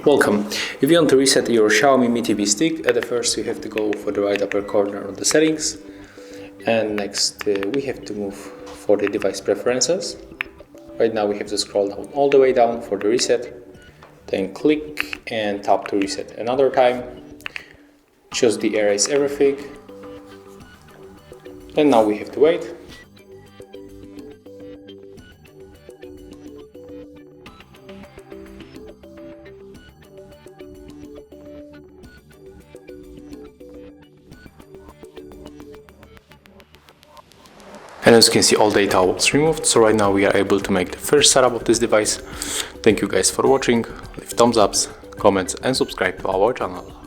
Welcome. If you want to reset your Xiaomi Mi TV stick, at the first you have to go for the right upper corner of the settings, and next we have to move for the device preferences. Right now we have to scroll down all the way down for the reset, then click and tap to reset another time. Choose the erase everything, and now we have to wait. And as you can see, all data was removed, so right now we are able to make the first setup of this device. Thank you guys for watching, leave thumbs ups, comments and subscribe to our channel.